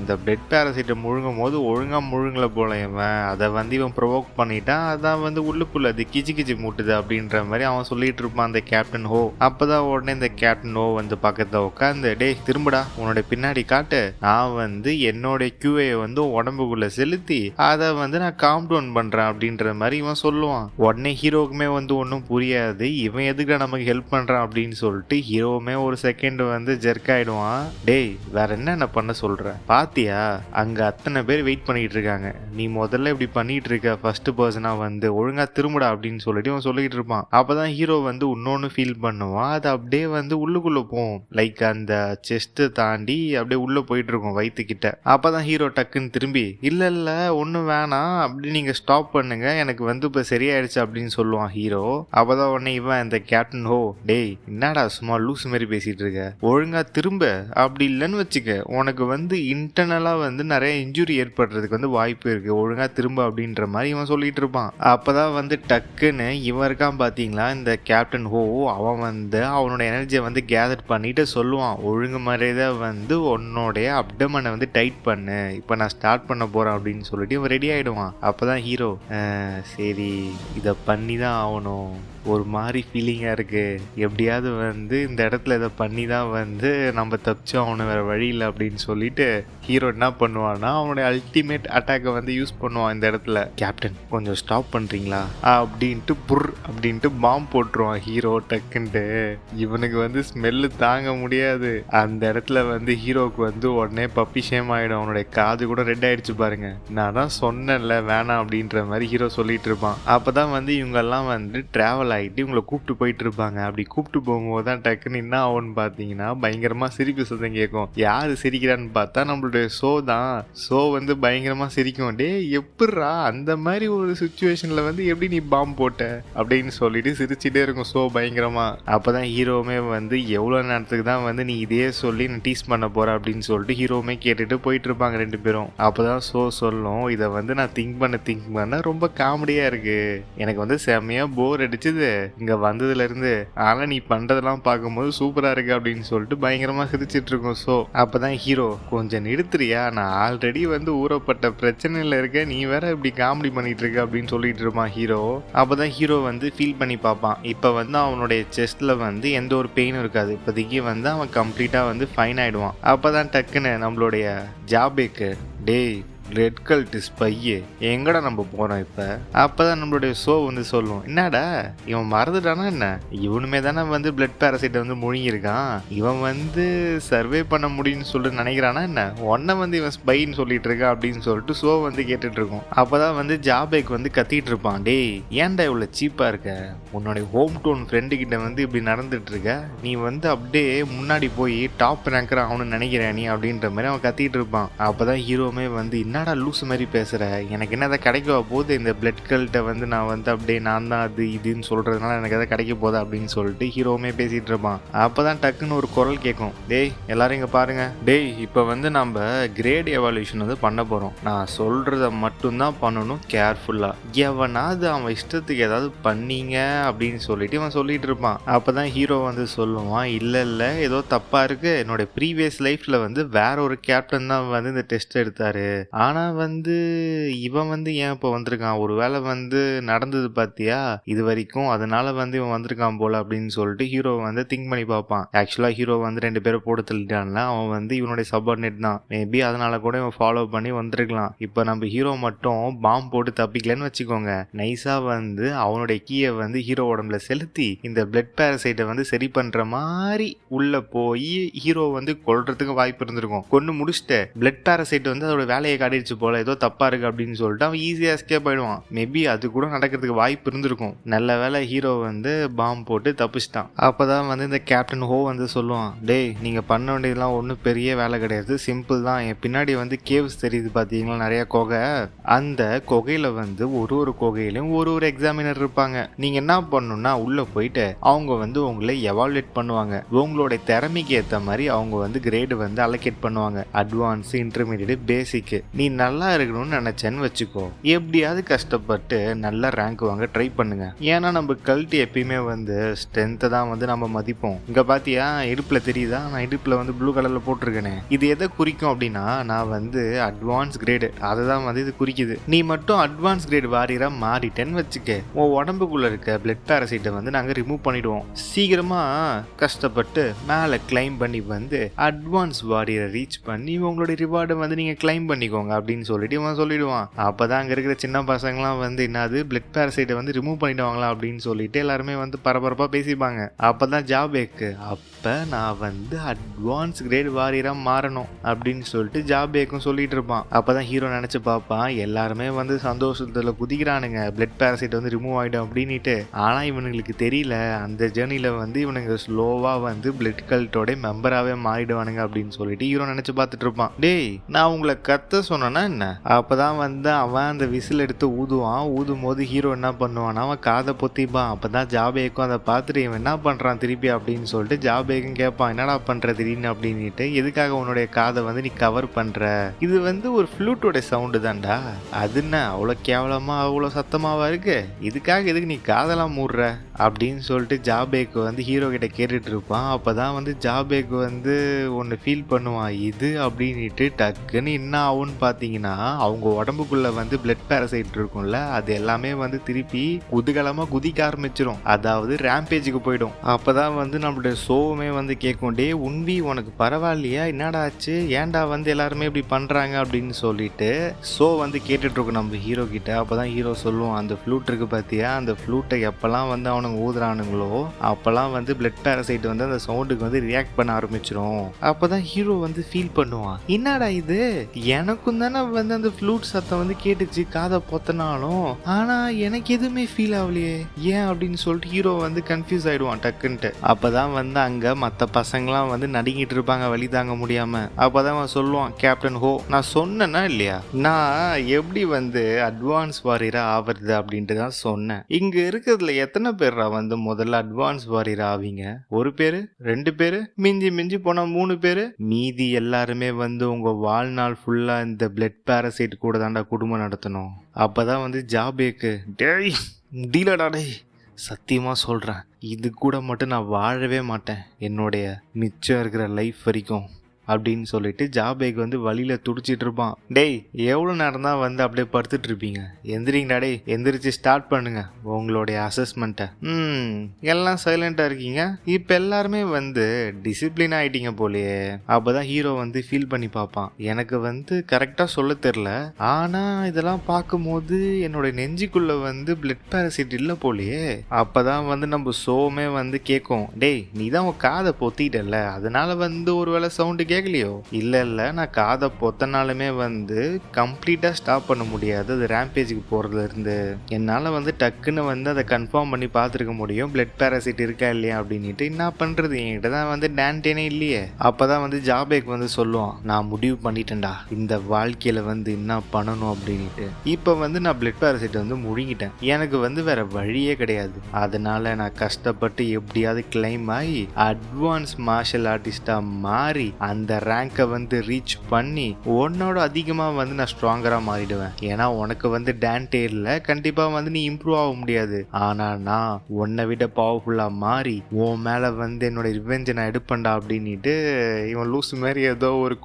இந்த பிளட் பாரசைட்டை முழுங்கும் போது ஒழுங்கா முழுங்கல போல இவன், அதை வந்து இவன் ப்ரொவோக் பண்ணிட்டான், அதான் வந்து உள்ளுக்குள்ள அது கிச்சு மூட்டுது அப்படின்ற மாதிரி அவன் சொல்லிட்டு இருப்பான் அந்த கேப்டன் ஹோ. அப்பதான் உடனே இந்த கேப்டன் ஹோ வந்து பக்கத்துல உட்காந்து, டே திரும்படா உன்னோட பின்னாடி காட்டு, நான் வந்து என்னோட QA போர்வையை வந்து உடம்புக்குள்ள செலுத்தி அதை வந்து நான் காம் டவுன் பண்றேன் அப்படின்ற மாதிரி இவன் சொல்லுவான். உடனே ஹீரோக்குமே வந்து ஒன்றும் புரியாது, இவன் எதுக்கு நமக்கு ஹெல்ப் பண்றான் அப்படின்னு சொல்லிட்டு ஹீரோவுமே ஒரு செகண்ட் வந்து ஜெர்க் ஆயிடுவான். டேய் வேற என்ன பண்ண சொல்ற பாத்தியா, அங்க அத்தனை பேர் வெயிட் பண்ணிட்டு இருக்காங்க, நீ முதல்ல இப்படி பண்ணிட்டு இருக்க ஃபர்ஸ்ட் பர்சனா வந்து ஒழுங்கா திரும்புடா அப்படின்னு சொல்லிட்டு இவன் சொல்லிட்டு இருப்பான். அப்பதான் ஹீரோ வந்து இன்னொன்னு ஃபீல் பண்ணுவான், அது அப்படியே வந்து உள்ளுக்குள்ள போகும், லைக் அந்த செஸ்ட் தாண்டி அப்படியே உள்ள போயிட்டு இருக்கும் வயிற்றுக்கிட்ட. அப்பதான் ஹீரோ டக்குன்னு திரும்பி இல்ல இல்ல ஒன்னும் வேணாம் அப்படி நீங்க ஸ்டாப் பண்ணுங்க, எனக்கு வந்து இப்ப சரியாயிடுச்சு அப்படின்னு சொல்லுவான் ஹீரோ. அப்பதான் உடனே இவன் இந்த கேப்டன் ஹோ, டேய் என்னடா சும்மா லூஸ் மாதிரி பேசிட்டு இருக்க, ஒழுங்கா திரும்ப, அப்படி இல்லைன்னு வச்சுக்க உனக்கு வந்து இன்டர்னலா வந்து நிறைய இன்ஜுரி ஏற்படுறதுக்கு வந்து வாய்ப்பு இருக்கு, ஒழுங்கா திரும்ப அப்படின்ற மாதிரி இவன் சொல்லிட்டு இருப்பான். அப்பதான் வந்து டக்குன்னு இவன் இருக்கான் பாத்தீங்களா இந்த கேப்டன் ஹோ, அவன் வந்து அவனோட எனர்ஜியை வந்து கேதர் பண்ணிட்டு சொல்லுவான், ஒழுங்கு மாதிரியே வந்து உன்னோடைய அப்டமனை வந்து டைட் பண்ணு, இப்போ நான் ஸ்டார்ட் பண்ண போறேன் அப்படின்னு சொல்லிட்டு இவன் ரெடி ஆயிடுவான். அப்பதான் ஹீரோ சரி இதை பண்ணி தான் ஆகணும், ஒரு மாதிரி ஃபீலிங்காக இருக்குது, எப்படியாவது வந்து இந்த இடத்துல இதை பண்ணி தான் வந்து நம்ம தப்பிச்சோம் அவனை வேறு வழி இல்லை அப்படின்னு சொல்லிட்டு ஹீரோ என்ன பண்ணுவான்னா அவனுடைய அல்டிமேட் அட்டாக்கை வந்து யூஸ் பண்ணுவான் இந்த இடத்துல. கேப்டன் கொஞ்சம் ஸ்டாப் பண்ணுறீங்களா அப்படின்ட்டு புர் அப்படின்ட்டு பாம்பு போட்டுருவான் ஹீரோ டக்குன்ட்டு. இவனுக்கு வந்து ஸ்மெல்லு தாங்க முடியாது. அந்த இடத்துல வந்து ஹீரோவுக்கு வந்து உடனே பப்பி ஷேம் ஆகிடும், அவனுடைய காது கூட ரெட் ஆகிடுச்சு பாருங்க, நான் தான் சொன்னேன்ல வேணாம் அப்படின்ற மாதிரி ஹீரோ சொல்லிட்டு இருப்பான். அப்போ தான் வந்து இவங்கெல்லாம் வந்து ட்ராவல் ஆகிட்டு இவங்களை கூப்பிட்டு போயிட்டு இருப்பாங்க. அப்படி கூப்பிட்டு போகும்போது தான் டக்குன்னு என்ன ஆகும்னு பார்த்தீங்கன்னா பயங்கரமாக சிரிப்பு சத்தம் கேட்கும். யார் சிரிக்கிறான்னு பார்த்தா நம்மளுடைய ஷோ தான். ஷோ வந்து பயங்கரமாக சிரிக்கும், டே எப்பட்றா அந்த மாதிரி ஒரு சுச்சுவேஷனில் வந்து எப்படி நீ பாம்பு போட்ட அப்படின்னு சொல்லிட்டு சிரிச்சுட்டே இருக்கும் ஷோ பயங்கரமாக. அப்போ தான் ஹீரோவுமே வந்து எவ்வளோ நேரத்துக்கு தான் வந்து நீ இதே சொல்லி நான் டீஸ் பண்ண போகிற அப்படின்னு சொல்லிட்டு ஹீரோவுமே கேட்டுட்டு போயிட்டு இருப்பாங்க ரெண்டு பேரும். அப்போ தான் ஷோ சொல்லும், இதை வந்து நான் திங்க் பண்ண ரொம்ப காமெடியாக இருக்குது, எனக்கு வந்து செம்மையாக போர் அடிச்சுது இங்க வந்ததுல இருந்து, ஆனா நீ பண்றதெல்லாம் பார்க்கும்போது சூப்பரா இருக்கு அப்படின்னு சொல்லிட்டு பயங்கரமா சிரிச்சிட்டு இருக்கும். ஸோ அப்பதான் ஹீரோ கொஞ்சம் நிறுத்துறியா, நான் ஆல்ரெடி வந்து ஊறப்பட்ட பிரச்சனையில இருக்க, நீ வேற இப்படி காமெடி பண்ணிட்டு இருக்க அப்படின்னு சொல்லிட்டு இருப்பான் ஹீரோ. அப்பதான் ஹீரோ வந்து ஃபீல் பண்ணி பார்ப்பான், இப்ப வந்து அவனுடைய செஸ்ட்ல வந்து எந்த ஒரு பெயினும் இருக்காது, இப்போதைக்கு வந்து அவன் கம்ப்ளீட்டா வந்து ஃபைன் ஆயிடுவான். அப்பதான் டக்குன்னு நம்மளுடைய ஜாபேக்கு, டேய் ரெட் கல்ட் ஸ்பையே எங்கடா நம்ம போறோம் இப்ப. அப்பதான் நம்மளுடைய ஷோ வந்து சொல்லுவோம், என்னடா இவன் மறந்துட்டானா என்ன, இவனுமே தானே வந்து பிளட் பேரசைட்டை வந்து முழுங்கிருக்கான், இவன் வந்து சர்வே பண்ண முடியும்னு சொல்லிட்டு நினைக்கிறானா என்ன, உன்னை வந்து இவன் ஸ்பைன்னு சொல்லிட்டு இருக்கா அப்படின்னு சொல்லிட்டு ஷோ வந்து கேட்டுட்டு இருக்கோம். அப்பதான் வந்து ஜாபேக் வந்து கத்திட்டு இருப்பான், டேய் ஏன்டா இவ்வளவு சீப்பா இருக்க, உன்னுடைய ஹோம் டவுன் ஃப்ரெண்டு கிட்ட வந்து இப்படி நடந்துட்டு இருக்க, நீ வந்து அப்படியே முன்னாடி போய் டாப் ரேங்கர் அவனு நினைக்கிறேன் நீ அப்படின்ற மாதிரி அவன் கத்திட்டு இருப்பான். அப்பதான் ஹீரோமே வந்து என்னடா லூஸ் மாதிரி பேசுற, எனக்கு என்ன அதை கிடைக்க போகுது, இந்த பிளட் கல்ட்டை வந்து நான் வந்து அப்படியே நான் தான் அது இதுன்னு சொல்றதுனால எனக்கு எதாவது கிடைக்க போதா அப்படின்னு சொல்லிட்டு ஹீரோவுமே பேசிட்டு இருப்பான். அப்பதான் டக்குன்னு ஒரு குரல் கேட்கும், டேய் எல்லாரும் இங்க பாருங்க, டேய் இப்ப வந்து நம்ம கிரேட் எவால்யூஷன் வந்து பண்ண போறோம், நான் சொல்றத மட்டும்தான் பண்ணணும் கேர்ஃபுல்லா, எவனாவது அவன் இஷ்டத்துக்கு ஏதாவது பண்ணீங்க அப்படின்னு சொல்லிட்டு இவன் சொல்லிட்டு இருப்பான். அப்பதான் ஹீரோ வந்து சொல்லுவான், இல்ல ஏதோ தப்பா இருக்கு, என்னோட ப்ரீவியஸ் லைஃப்ல வந்து வேற ஒரு கேப்டன் தான் வந்து இந்த டெஸ்ட் எடுத்தாரு, ஆனா வந்து இவன் வந்து ஏன் இப்போ வந்திருக்கான், ஒரு வேளை வந்து நடந்தது பார்த்தியா இது வரைக்கும், அதனால வந்து இவன் வந்திருக்கான் போல அப்படின்னு சொல்லிட்டு ஹீரோ வந்து திங்க் பண்ணி பார்ப்பான். ஆக்சுவலா ஹீரோ வந்து ரெண்டு பேரும் போட்டு தள்ளிட்டான்ல, அவன் வந்து இவனுடைய சபார்டினேட் தான், மேபி அதனால கூட இவன் ஃபாலோ பண்ணி வந்திருக்கலாம். இப்போ நம்ம ஹீரோ மட்டும் பாம்பு போட்டு தப்பிக்கலன்னு வச்சுக்கோங்க, நைஸா வந்து அவனுடைய கீயை வந்து ஹீரோ உடம்புல செலுத்தி இந்த பிளட் பேரசைட்டை வந்து சரி பண்ற மாதிரி உள்ள போய் ஹீரோ வந்து கொல்றதுக்கு வாய்ப்பு இருந்திருக்கும். கொண்டு முடிச்சுட்டு பிளட் பேரசைட் வந்து அதோட வேலையை காட்டிடுச்சு போல, ஏதோ தப்பா இருக்கு அப்படின்னு சொல்லிட்டு அவன் ஈஸியா எஸ்கேப் ஆயிடுவான். மேபி அது கூட நடக்கிறதுக்கு வாய்ப்பு இருந்திருக்கும். நல்ல வேலை ஹீரோ வந்து பாம்பு போட்டு தப்பிச்சிட்டான். அப்பதான் வந்து இந்த கேப்டன் ஹோ வந்து சொல்லுவான், டேய் நீங்க பண்ண வேண்டியதெல்லாம் ஒன்றும் பெரிய வேலை கிடையாது, சிம்பிள் தான், என் பின்னாடி வந்து கேவ்ஸ் தெரியுது பாத்தீங்களா நிறைய குகை, அந்த குகையில வந்து ஒரு குகையிலும் ஒரு எக்ஸாமினர் இருப்பாங்க, நீங்க என்ன பண்ணணும்னா உள்ள போயிட்டு அவங்க வந்து உங்களை எவாலுவேட் பண்ணுவாங்க, உங்களுடைய திறமைக்கு ஏற்ற மாதிரி அவங்க வந்து கிரேடு வந்து அலோகேட் பண்ணுவாங்க, அட்வான்ஸ் இன்டர்மீடியட் பேசிக், நீ நல்லா இருக்கணும்னு நினைச்சேன்னு வச்சுக்கோ, எப்படியாவது கஷ்டப்பட்டு நல்ல ரேங்க் வாங்க ட்ரை பண்ணுங்க, ஏன்னா நம்ம கல்ட் எப்பயுமே வந்து ஸ்ட்ரென்த்தை தான் வந்து நம்ம மதிப்போம். இங்க பாத்தியா இடுப்புல தெரியுதா, நான் இடுப்புல வந்து ப்ளூ கலர்ல போட்டிருக்கேனே, இது எதை குறிக்கும் அப்படின்னா நான் வந்து அட்வான்ஸ் கிரேடு, அதை தான் வந்து இது குறிக்குது. நீ மட்டும் அட்வான்ஸ் கிரேட் வாரியரா மாறிட்டேன்னு வச்சுக்க, உன் உடம்புக்குள்ள இருக்க பிளட் பேரசைட்டை வந்து நாங்க ரிமூவ் பண்ணிடுவோம், சீக்கிரமா கஷ்டப்பட்டு மேல கிளைம் பண்ணி வந்து அட்வான்ஸ் வாரியரை ரீச் பண்ணி உங்களுடைய ரிவார்டை வந்து நீங்க கிளைம் பண்ணிக்கோங்க பண்ணிக்கோங்க அப்படின்னு சொல்லிட்டு இவன் சொல்லிடுவான். அப்பதான் அங்க இருக்கிற சின்ன பசங்களாம் வந்து என்னது பிளட் பேரசைட்டை வந்து ரிமூவ் பண்ணிடுவாங்களா அப்படின்னு சொல்லிட்டு எல்லாருமே வந்து பரபரப்பா பேசிப்பாங்க. அப்பதான் ஜாபேக்கு அப்ப நான் வந்து அட்வான்ஸ் கிரேட் வாரியரா மாறணும் அப்படின்னு சொல்லிட்டு ஜாபேக்கும் சொல்லிட்டு இருப்பான். அப்பதான் ஹீரோ நினைச்சு பார்ப்பான், எல்லாருமே வந்து சந்தோஷத்துல குதிக்கிறானுங்க பிளட் பேரசைட் வந்து ரிமூவ் ஆயிடும் அப்படின்னுட்டு. ஆனா இவனுங்களுக்கு தெரியல அந்த ஜேர்னில வந்து இவனுங்க ஸ்லோவா வந்து பிளட் கல்ட்டோட மெம்பராகவே மாறிடுவானுங்க அப்படின்னு சொல்லிட்டு ஹீரோ நினைச்சு பார்த்துட்டு இருப்பான். டேய் நான் உங்களை கத்த சொன்னா என்ன? அப்பதான் வந்து அவன் அந்த விசில் எடுத்து ஊதுவான். ஊதும் போது ஹீரோ என்ன பண்ணுவான், அவன் காதை பொத்திப்பான். அப்பதான் ஜாபேக்கும் அதை பார்த்துட்டு இவன் என்ன பண்றான் திருப்பி அப்படின்னு சொல்லிட்டு ஜாபேக்கும் கேட்பான், என்னடா பண்ற திடீர்னு அப்படின்ட்டு. எதுக்காக உன்னுடைய காதை வந்து நீ கவர் பண்ற? இது வந்து ஒரு ஃப்ளூட்டோட சவுண்டு தான்டா, அது என்ன அவ்வளோ கேவலமா அவ்வளோ சத்தமாவா இருக்கு, இதுக்காக எதுக்கு நீ காதெல்லாம் மூடுற அப்படின்னு சொல்லிட்டு ஜாபேக்கு வந்து ஹீரோ கிட்ட கேட்டுட்டு இருப்பான். அப்பதான் வந்து ஜாபேக்கு வந்து ஒன்று ஃபீல் பண்ணுவான், இது அப்படின்ட்டு டக்குன்னு என்ன ஆகும்னு பார்த்தீங்கன்னா அவங்க உடம்புக்குள்ள வந்து பிளட் பேரசைட் இருக்கும்ல, அது எல்லாமே வந்து திருப்பி குதூகலமாக குதிக்க ஆரம்பிச்சிடும், அதாவது ரேம்பேஜுக்கு போயிடும். அப்பதான் வந்து நம்மளுடைய ஷோவுமே வந்து கேட்கும், டே உன்வி உனக்கு பரவாயில்லையா, என்னடா ஆச்சு, ஏன்டா வந்து எல்லாருமே இப்படி பண்றாங்க அப்படின்னு சொல்லிட்டு ஷோ வந்து கேட்டுட்டு இருக்கும் நம்ம ஹீரோ கிட்ட. அப்பதான் ஹீரோ சொல்லுவான், அந்த ஃப்ளூட் இருக்கு பார்த்தியா, அந்த ஃப்ளூட்டை எப்பெல்லாம் வந்து அவனுங்க ஊதுறானுங்களோ அப்பெல்லாம் வந்து பிளட் பேரசைட் வந்து அந்த சவுண்டுக்கு வந்து ரியாக்ட் பண்ண ஆரம்பிச்சிடும். அப்பதான் ஹீரோ வந்து ஃபீல் பண்ணுவான், என்னடா இது எனக்கும் தானே வந்து அந்த ஃப்ளூட் சத்தம் வந்து கேட்டுச்சு காதை பொத்தனாலும், ஆனா எனக்கு எதுவுமே ஃபீல் ஆகலையே ஏன் அப்படின்னு சொல்லிட்டு ஹீரோ வந்து கன்ஃபியூஸ் ஆயிடுவான் டக்குன்ட்டு. அப்பதான் வந்து அங்க மற்ற பசங்களாம் வந்து நடுங்கிட்டு இருப்பாங்க வழி தாங்க முடியாம. அப்பதான் அவன் சொல்லுவான், கேப்டன் ஹோ நான் சொன்னேன்னா இல்லையா, நான் எப்படி வந்து அட்வான்ஸ் வாரியரா ஆவறது அப்படின்ட்டு தான் சொன்னேன். இங்க இருக்கிறதுல எத்தனை பேர்ரா வந்து முதல்ல அட்வான்ஸ் வாரியரா ஆவீங்க? ஒரு பேரு, 2 பேரு, மிஞ்சி மிஞ்சி போனா 3 பேரு, மீதி எல்லாருமே வந்து உங்க வாழ்நாள் ஃபுல்லா இந்த பிளட் பேரசைட் கூட தாண்டா குடும்பம் நடத்தணும். அப்பதான் வந்து ஜாபேக்கு, டேய் முடியலடா டேய், சத்தியமா சொல்றேன் இது கூட மட்டும் நான் வாழவே மாட்டேன் என்னுடைய மிச்சம் இருக்கிற லைஃப் வரைக்கும் அப்படின்னு சொல்லிட்டு ஜாபேக் வந்து வழியில துடிச்சிட்டு இருப்பான். டேய் எவ்வளோ நேரம் தான் வந்து அப்படியே படுத்துட்டு இருப்பீங்க, எந்திரிங்கடா டேய், எந்திரிச்சு ஸ்டார்ட் பண்ணுங்க உங்களுடைய அசஸ்மெண்ட்டை. எல்லாம் சைலண்டா இருக்கீங்க, இப்போ எல்லாருமே வந்து டிசிப்ளின் ஆயிட்டீங்க போலயே. அப்பதான் ஹீரோ வந்து ஃபீல் பண்ணி பார்ப்பான், எனக்கு வந்து கரெக்டா சொல்ல தெரியல, ஆனா இதெல்லாம் பார்க்கும்போது என்னோட நெஞ்சுக்குள்ள வந்து பிளட் பேரசைட் இல்லை போலயே. அப்பதான் வந்து நம்ம ஷோவுமே வந்து கேட்கும், டேய் நீ தான் உன் காதை பொத்திட்டல அதனால வந்து ஒருவேளை சவுண்டு கேட்கலையோ? இல்ல நான் காதை பொத்தனாலுமே வந்து கம்ப்ளீட்டா ஸ்டாப் பண்ண முடியாது அது ரேம்பேஜுக்கு போறதுல இருந்து. என்னால வந்து டக்குன்னு வந்து அதை கன்ஃபார்ம் பண்ணி பார்த்துருக்க முடியும் பிளட் பேரசைட் இருக்கா இல்லையா அப்படின்ட்டு. என்ன பண்றது, என்கிட்ட தான் வந்து டேன்டேனே இல்லையே. அப்பதான் வந்து ஜாபேக் வந்து சொல்லுவான், நான் முடிவு பண்ணிட்டேன்டா இந்த வாழ்க்கையில வந்து என்ன பண்ணணும் அப்படின்ட்டு. இப்போ வந்து நான் பிளட் பேரசைட் வந்து முழுங்கிட்டேன், எனக்கு வந்து வேற வழியே கிடையாது. அதனால நான் கஷ்டப்பட்டு எப்படியாவது கிளைம் ஆகி அட்வான்ஸ் மார்ஷல் ஆர்டிஸ்டா மாறி அந்த ரேங்கை வந்து ரீச் பண்ணி உன்னோட அதிகமாக வந்து நான் ஸ்ட்ராங்கராக மாறிடுவேன். ஏன்னா உனக்கு வந்து டேன்டே இல்லை, கண்டிப்பாக வந்து நீ இம்ப்ரூவ் ஆக முடியாது. ஆனால் நான் உன்னை விட பவர்ஃபுல்லாக மாறி உன் மேலே வந்து என்னோட ரிவெஞ்சை நான் எடுப்பேன்டா அப்படின்ட்டு இவன் லூஸ் மாதிரி ஏதோ ஒரு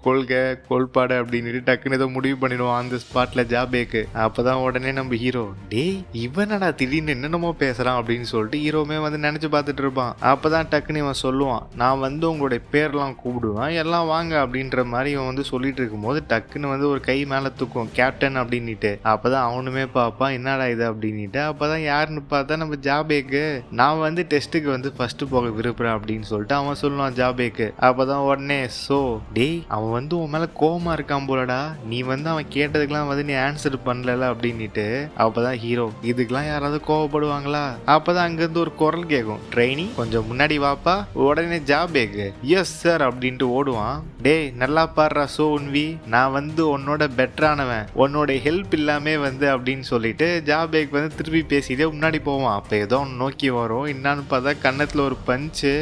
கோல்பாடு அப்படின்ட்டு டக்குன்னு ஏதோ முடிவு பண்ணிடுவான் அந்த ஸ்பாட்டில் ஜாபேக்கு. அப்போதான் உடனே நம்ம ஹீரோ, டேய் இவனடா திடீர்னு என்னென்னமோ பேசுகிறான் அப்படின்னு சொல்லிட்டு ஹீரோமே வந்து நினச்சி பார்த்துட்டு இருப்பான். அப்போதான் டக்குன்னு இவன் சொல்லுவான், நான் வந்து உங்களுடைய பேர்லாம் கூப்பிடுவேன் எல்லாம் வாங்க அப்படின்ற மாதிரி இவன் வந்து சொல்லிட்டு இருக்கும்போது டக்குன்னு வந்து ஒரு கை மேலே தூக்கும், கேப்டன் அப்படின்ட்டு. அப்பதான் அவனுமே பார்ப்பான், என்னடா இது அப்படின்ட்டு. அப்பதான் யாருன்னு பார்த்தா நம்ம ஜாபேக்கு, நான் வந்து டெஸ்ட்டுக்கு வந்து ஃபர்ஸ்ட் போக விரும்புறேன் அப்படின்னு சொல்லிட்டு அவன் சொல்லுவான் ஜாபேக்கு. அப்பதான் உடனே சோ டேய் அவன் வந்து உன் மேல கோவமா இருக்கான் போலடா, நீ வந்து அவன் கேட்டதுக்கெல்லாம் வந்து நீ ஆன்சர் பண்ணல அப்படின்ட்டு. அப்பதான் ஹீரோ, இதுக்கெல்லாம் யாராவது கோவப்படுவாங்களா? அப்பதான் அங்கிருந்து ஒரு குரல் கேட்கும், ட்ரெயினி கொஞ்சம் முன்னாடி வாப்பா. உடனே ஜாபேக்கு எஸ் சார் அப்படின்ட்டு ஓடுவான். டேய் நல்லா பாடுறா சோ உன்வி, நான் வந்து உன்னோட பெட்டரானவன், உன்னோட ஹெல்ப் இல்லாமே வந்து அப்படின்னு சொல்லிட்டு ஜாபேக் வந்து திருப்பி பேசிட்டே முன்னாடி போவான். அப்ப ஏதோ ஒன்று நோக்கி வரும், என்னன்னு பார்த்தா கன்னத்துல ஒரு பஞ்சு,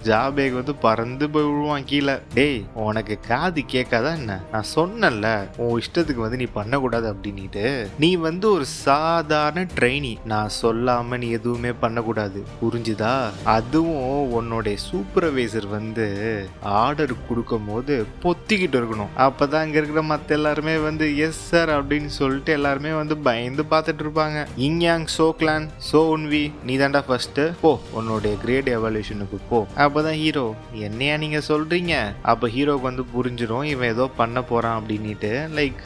ஜாபேக் வந்து பறந்து போய் விழுவான் கீழே. டேய் உனக்கு காது கேட்காதா என்ன, நான் சொன்னல உன் இஷ்டத்துக்கு வந்து நீ பண்ணக்கூடாது அப்படின்ட்டு. நீ வந்து ஒரு சாதாரண ட்ரெயினி, நான் சொல்லாம நீ எதுவுமே பண்ணக்கூடாது புரிஞ்சுதா? அதுவும் உன்னோட சூப்பர்வைசர் வந்து ஆர்டர் கொடுக்கும் போது பொத்திக்கிட்டு இருக்கணும். அப்பதான் அங்க இருக்கிற மத்த எல்லாருமே வந்து எஸ் சார் அப்படின்னு சொல்லிட்டு எல்லாருமே வந்து பயந்து பார்த்துட்டு இருப்பாங்க. இங்யாங் சோ கிளான் சோ உன்வி, நீ தாண்டா ஃபர்ஸ்ட், போ உன்னுடைய கிரேட் எவல்யூஷனுக்கு போ. அப்பதான் ஹீரோ, என்னையா நீங்க சொல்றீங்க? அப்ப ஹீரோக்கு வந்து புரிஞ்சிடும் இவன் ஏதோ பண்ண போறான் அப்படின்ட்டு. லைக்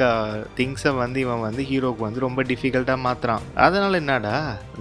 திங்ஸை வந்து இவன் வந்து ஹீரோக்கு வந்து ரொம்ப டிஃபிகல்ட்டா மாத்துறான். அதனால என்னடா,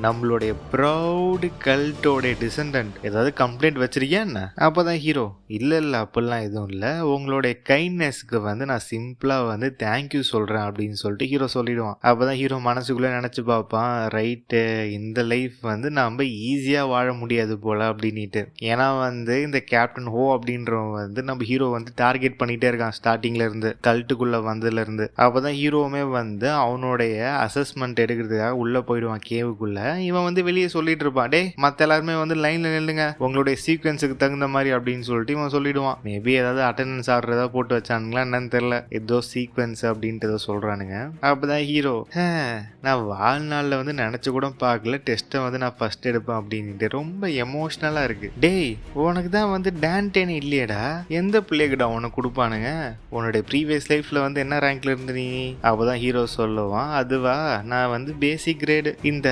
நம்மளுடைய ப்ரௌடு கல்ட்டோடைய டிசெண்டன்ட் ஏதாவது கம்ப்ளைண்ட் வச்சிருக்கியா என்ன? அப்பதான் ஹீரோ, இல்ல அப்படிலாம் எதுவும் இல்லை, உங்களுடைய கைண்ட்னஸ்க்கு வந்து நான் சிம்பிளா வந்து தேங்க்யூ சொல்றேன் அப்படின்னு சொல்லிட்டு ஹீரோ சொல்லிடுவான். அப்பதான் ஹீரோ மனசுக்குள்ள நினைச்சு பார்ப்பான், ரைட்டு இந்த லைஃப் வந்து நம்ம ஈஸியா வாழ முடியாது போல அப்படின்ட்டு. ஏன்னா வந்து இந்த கேப்டன் ஹோ அப்படின்றவன் வந்து நம்ம ஹீரோ வந்து டார்கெட் பண்ணிட்டே இருக்கான் ஸ்டார்டிங்ல இருந்து, கல்ட்டுக்குள்ள வந்ததுல இருந்து. அப்பதான் ஹீரோவுமே வந்து அவனுடைய அசஸ்மெண்ட் எடுக்கிறதுக்காக உள்ள போயிடுவான் கேவுக்குள்ள. இவன் வந்து வெளியே சொல்லிட்டு இருப்பான், டே மத்த எல்லாருமே வந்து லைன்ல நில்லுங்க உங்களுடைய சீக்வன்ஸுக்கு தகுந்த மாதிரி அப்படின்னு சொல்லிட்டு இவன் சொல்லிடுவான். மேபி ஏதாவது அட்டெண்டன்ஸ் ஆர்டர் ஏதாவது போட்டு வச்சானுங்களா என்னன்னு தெரியல, ஏதோ சீக்வன்ஸ் அப்படின்ட்டு ஏதோ சொல்றானுங்க. அப்பதான் ஹீரோ, நான் வாழ்நாளில் வந்து நினச்சி கூட பார்க்கல டெஸ்ட்டை வந்து நான் ஃபர்ஸ்ட் எடுப்பேன் அப்படின்ட்டு ரொம்ப எமோஷ்னலாக இருக்கு. டேய் உனக்கு தான் வந்து டேன்டேன் இல்லையடா, எந்த பிள்ளைகிட்ட உனக்கு கொடுப்பானுங்க? உன்னுடைய ப்ரீவியஸ் லைஃப்பில் வந்து என்ன ரேங்க்ல இருந்து நீ? அப்போதான் ஹீரோ சொல்லுவான், அதுவா நான் வந்து பேசிக் கிரேடு. இந்த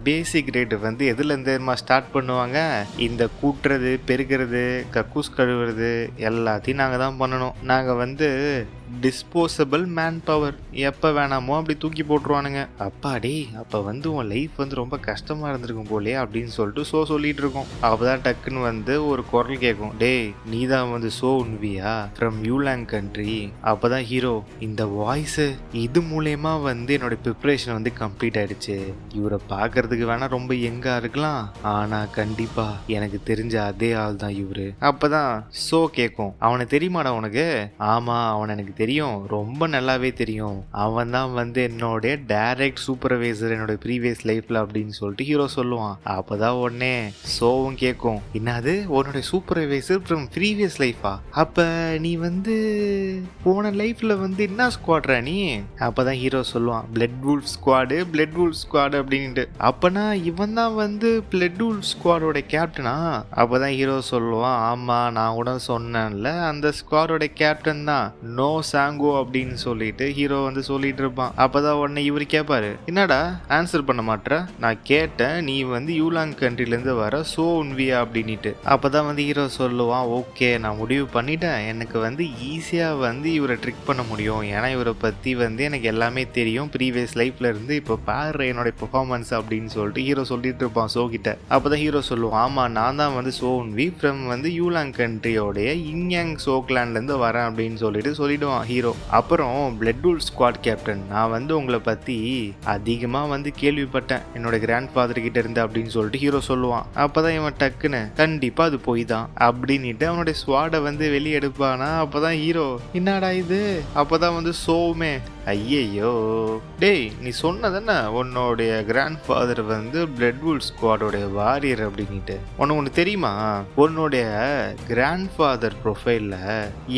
பேசிக் கிரேடு வந்து எதுலேருந்து ஸ்டார்ட் பண்ணுவாங்க? இந்த கூட்டுறது, பெருக்கிறது, கக்கூஸ் கழுவுறது எல்லாத்தையும் நாங்கள் தான் பண்ணணும். நாங்கள் வந்து டிஸ்போசபிள் மேன் பவர், எப்போ வேணாமோ அப்படி தூக்கி போட்டுருவானுங்க. அப்பாடி, அப்போ வந்து உன் லைஃப் வந்து ரொம்ப கஷ்டமாக இருந்திருக்கும் போலே அப்படின்னு சொல்லிட்டு சொல்லிட்டு இருக்கோம். அப்போதான் டக்குன்னு வந்து ஒரு குரல் கேட்கும், டேய் நீ தான் வந்து உன்வியா ஃப்ரம் யூலாங் கண்ட்ரி. அப்போதான் ஹீரோ, இந்த வாய்ஸு இது மூலயமா வந்து என்னோட ப்ரிப்பரேஷன் வந்து கம்ப்ளீட் ஆயிடுச்சு. இவரை பார்க்கறதுக்கு வேணா ரொம்ப எங்கா இருக்கலாம், ஆனால் கண்டிப்பா எனக்கு தெரிஞ்ச அதே ஆள் தான் இவரு. அப்போதான் கேட்கும், அவனை தெரியுமாடா உனக்கு? ஆமா அவனை எனக்கு தெரியும், ரொம்ப நல்லாவே தெரியும். அவன் தான் வந்து என்னோட டைரக்ட் சூப்பர்வைசர் என்னோட ப்ரீவியஸ் லைஃப்ல அப்படின்னு சொல்லிட்டு ஹீரோ சொல்லுவான். அப்பதான் உடனே சோவும் கேட்கும், என்னது உன்னோட சூப்பர்வைசர் ஃப்ரம் ப்ரீவியஸ் லைஃபா? அப்ப நீ வந்து போன லைஃப்ல வந்து என்ன ஸ்குவாட்ரா நீ? அப்பதான் ஹீரோ சொல்லுவான், blood Wolff squad, blood Wolff squad அப்படின்ட்டு. அப்பனா இவன் தான் வந்து பிளட் வூல்ஃப் ஸ்குவாடோட கேப்டனா? அப்பதான் ஹீரோ சொல்லுவான், ஆமா நான் கூட சொன்னேன்ல அந்த ஸ்குவாடோட கேப்டன் தான் நோ சாங்கோ அப்படின்னு சொல்லிட்டு ஹீரோ வந்து சொல்லிட்டு இருப்பான். அப்பதான் உடனே இவரு கேட்பாரு, என்னடா ஆன்சர் பண்ண மாட்டேற? நான் கேட்டேன் நீ வந்து யூலாங் கண்ட்ரில இருந்து வர உன்வியா அப்படின்ட்டு. அப்பதான் வந்து ஹீரோ சொல்லுவான், ஓகே நான் முடிவு பண்ணிட்டேன், எனக்கு வந்து ஈஸியா வந்து இவரை ட்ரிக் பண்ண முடியும், ஏன்னா இவரை பத்தி வந்து எனக்கு எல்லாமே தெரியும் ப்ரீவியஸ் லைஃப்ல இருந்து, இப்போ பாரு என்னோட பெர்ஃபார்மன்ஸ் அப்படின்னு சொல்லிட்டு ஹீரோ சொல்லிட்டு இருப்பான் கிட்ட. அப்பதான் ஹீரோ சொல்லுவான், ஆமா நான் தான் வந்து உன்வி ஃப்ரம் வந்து யூலாங் கண்ட்ரியோடைய இங்யாங் கிளான்ல இருந்து வரேன் அப்படின்னு சொல்லிடுவான் ஹீரோ. அப்புறம் பிளட் வூல்ஃப் ஸ்குவாட் கேப்டன், நான் வந்து உங்களை பத்தி அதிகமா வந்து கேள்விப்பட்டேன் என்னோட கிராண்ட் ஃபாதர் கிட்ட இருந்து அப்படின்னு சொல்லிட்டு ஹீரோ சொல்லுவான். அப்பதான் இவன் டக்குன்னு, கண்டிப்பா அது போய் தான் அப்படின்னுட்டு அவனுடைய ஸ்குவாடை வந்து வெளியே எடுப்பானா. அப்பதான் ஹீரோ, என்னடா இது? அப்பதான் வந்து சோவுமே, ஐயையோ டேய் நீ சொன்னதானே உன்னோடைய கிராண்ட் ஃபாதர் வந்து பிளட் வூல்ஃப் ஸ்குவாடோடைய வாரியர் அப்படின்ட்டு. உனக்கு தெரியுமா, உன்னுடைய கிராண்ட் ஃபாதர் ப்ரொஃபைல்ல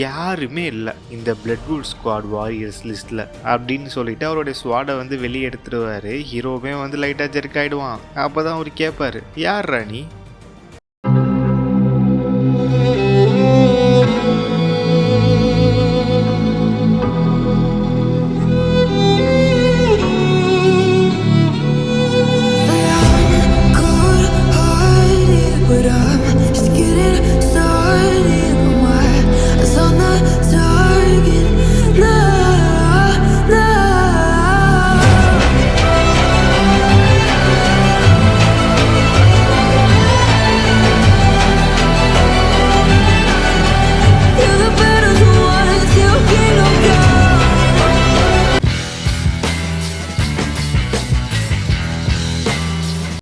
யாருமே இல்லை இந்த பிளட் வூல்ஃப் ஸ்குவாட் வாரியர்ஸ் லிஸ்ட்ல அப்படின்னு சொல்லிட்டு அவருடைய ஸ்குவாடை வந்து வெளியே எடுத்துருவாரு. ஹீரோவே வந்து லைட்டா ஜெர்க் ஆயிடுவான். அப்பதான் அவரு கேட்பாரு, யார்ரா நீ?